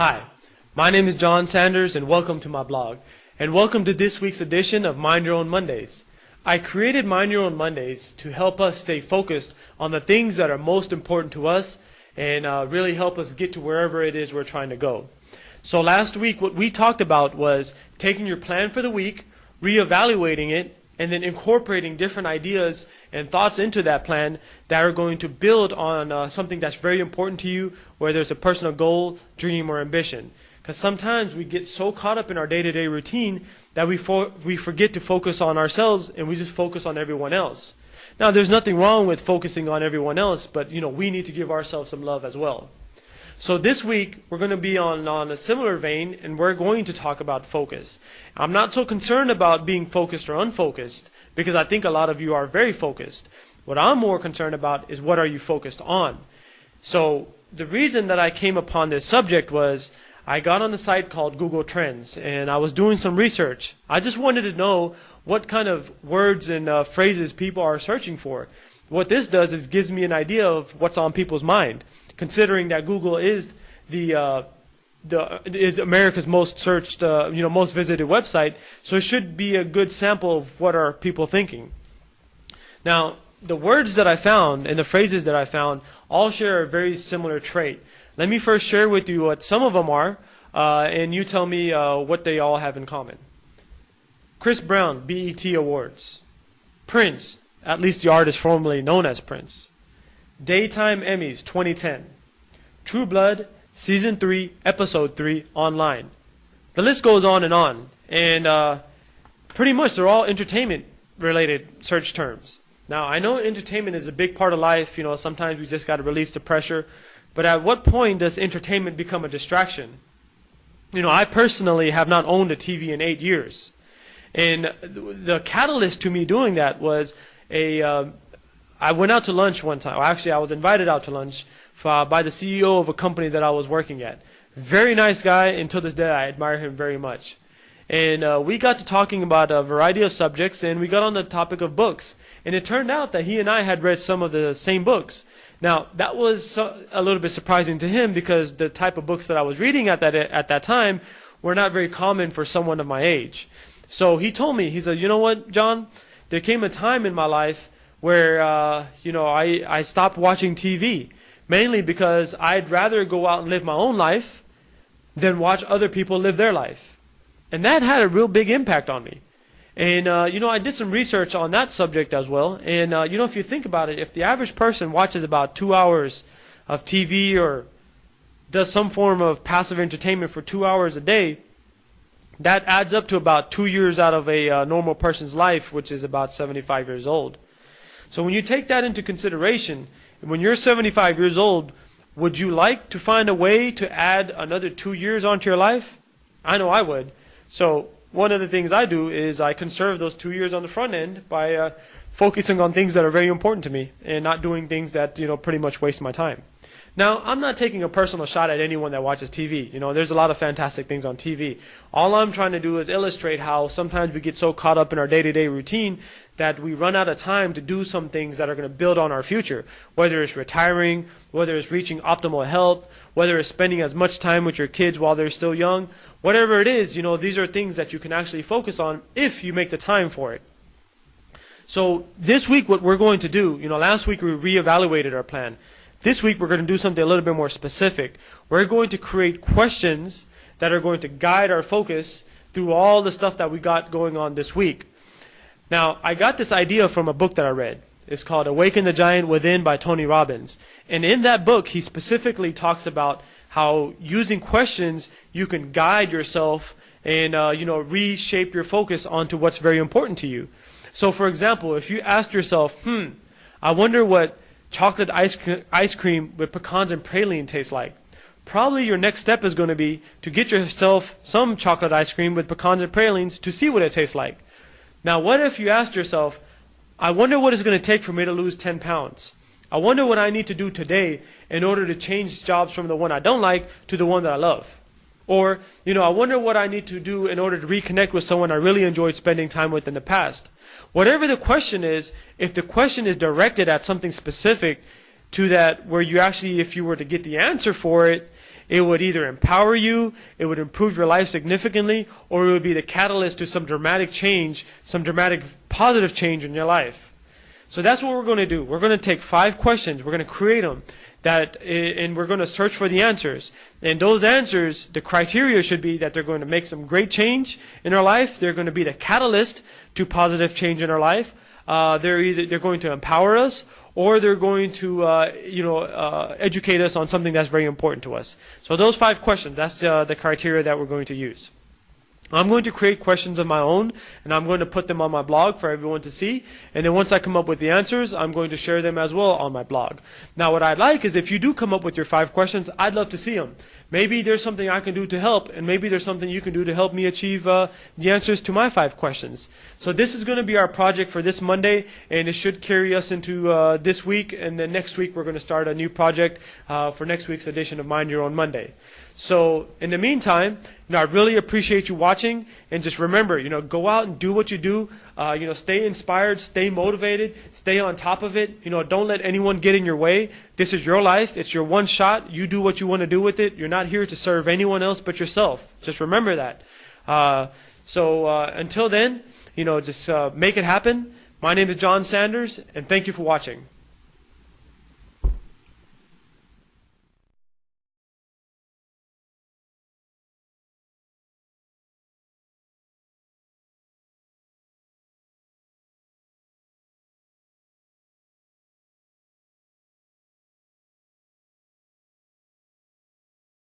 Hi, my name is John Sanders and welcome to my blog. And welcome to this week's edition of Mind Your Own Mondays. I created Mind Your Own Mondays to help us stay focused on the things that are most important to us and really help us get to wherever it is we're trying to go. So last week what we talked about was taking your plan for the week, reevaluating it, and then incorporating different ideas and thoughts into that plan that are going to build on something that's very important to you, whether it's a personal goal, dream, or ambition. Because sometimes we get so caught up in our day-to-day routine that we forget to focus on ourselves and we just focus on everyone else. Now, there's nothing wrong with focusing on everyone else, but we need to give ourselves some love as well. So this week, we're going to be on a similar vein, and we're going to talk about focus. I'm not so concerned about being focused or unfocused, because I think a lot of you are very focused. What I'm more concerned about is what are you focused on. So the reason that I came upon this subject was I got on a site called Google Trends, and I was doing some research. I just wanted to know what kind of words and phrases people are searching for. What this does is gives me an idea of what's on people's mind, considering that Google is is America's most searched, most visited website. So it should be a good sample of what are people thinking. Now, the words that I found and the phrases that I found all share a very similar trait. Let me first share with you what some of them are, and you tell me what they all have in common. Chris Brown, BET Awards. Prince, at least the artist formerly known as Prince. Daytime Emmys 2010. True Blood, Season 3, Episode 3, online. The list goes on. And pretty much they're all entertainment-related search terms. Now, I know entertainment is a big part of life. Sometimes we just got to release the pressure. But at what point does entertainment become a distraction? I personally have not owned a TV in 8 years. And the catalyst to me doing that was I went out to lunch one time. Well, actually, I was invited out to lunch by the CEO of a company that I was working at. Very nice guy. Until this day, I admire him very much. And we got to talking about a variety of subjects, and we got on the topic of books. And it turned out that he and I had read some of the same books. Now, that was a little bit surprising to him because the type of books that I was reading at that time were not very common for someone of my age. So he told me, he said, you know what, John? There came a time in my life where, I stopped watching TV, mainly because I'd rather go out and live my own life than watch other people live their life. And that had a real big impact on me. And, I did some research on that subject as well. And, if you think about it, if the average person watches about 2 hours of TV or does some form of passive entertainment for 2 hours a day, that adds up to about 2 years out of a normal person's life, which is about 75 years old. So when you take that into consideration, when you're 75 years old, would you like to find a way to add another 2 years onto your life? I know I would. So one of the things I do is I conserve those 2 years on the front end by focusing on things that are very important to me and not doing things that pretty much waste my time. Now, I'm not taking a personal shot at anyone that watches TV. There's a lot of fantastic things on TV. All I'm trying to do is illustrate how sometimes we get so caught up in our day-to-day routine that we run out of time to do some things that are going to build on our future, whether it's retiring, whether it's reaching optimal health, whether it's spending as much time with your kids while they're still young. Whatever it is, these are things that you can actually focus on if you make the time for it. So this week what we're going to do, last week we reevaluated our plan. This week we're going to do something a little bit more specific. We're going to create questions that are going to guide our focus through all the stuff that we got going on this week. Now, I got this idea from a book that I read. It's called Awaken the Giant Within by Tony Robbins. And in that book, he specifically talks about how using questions, you can guide yourself and reshape your focus onto what's very important to you. So, for example, if you ask yourself, I wonder what chocolate ice cream with pecans and praline tastes like. Probably your next step is going to be to get yourself some chocolate ice cream with pecans and pralines to see what it tastes like. Now, what if you asked yourself, I wonder what it's going to take for me to lose 10 pounds. I wonder what I need to do today in order to change jobs from the one I don't like to the one that I love. Or, I wonder what I need to do in order to reconnect with someone I really enjoyed spending time with in the past. Whatever the question is, if the question is directed at something specific to that where you actually, if you were to get the answer for it, it would either empower you, it would improve your life significantly, or it would be the catalyst to some dramatic change, some dramatic positive change in your life. So that's what we're going to do. We're going to take 5 questions, we're going to create them, and we're going to search for the answers. And those answers, the criteria should be that they're going to make some great change in our life, they're going to be the catalyst to positive change in our life, they're going to empower us, or they're going to educate us on something that's very important to us. So those 5 questions, that's the criteria that we're going to use. I'm going to create questions of my own, and I'm going to put them on my blog for everyone to see. And then once I come up with the answers, I'm going to share them as well on my blog. Now, what I'd like is if you do come up with your 5 questions, I'd love to see them. Maybe there's something I can do to help, and maybe there's something you can do to help me achieve the answers to my 5 questions. So this is going to be our project for this Monday, and it should carry us into this week, and then next week we're going to start a new project for next week's edition of Mind Your Own Monday. So in the meantime, I really appreciate you watching, and just remember, go out and do what you do. Stay inspired, stay motivated, stay on top of it. Don't let anyone get in your way. This is your life. It's your one shot. You do what you want to do with it. You're not here to serve anyone else but yourself. Just remember that. Until then, just make it happen. My name is John Sanders, and thank you for watching.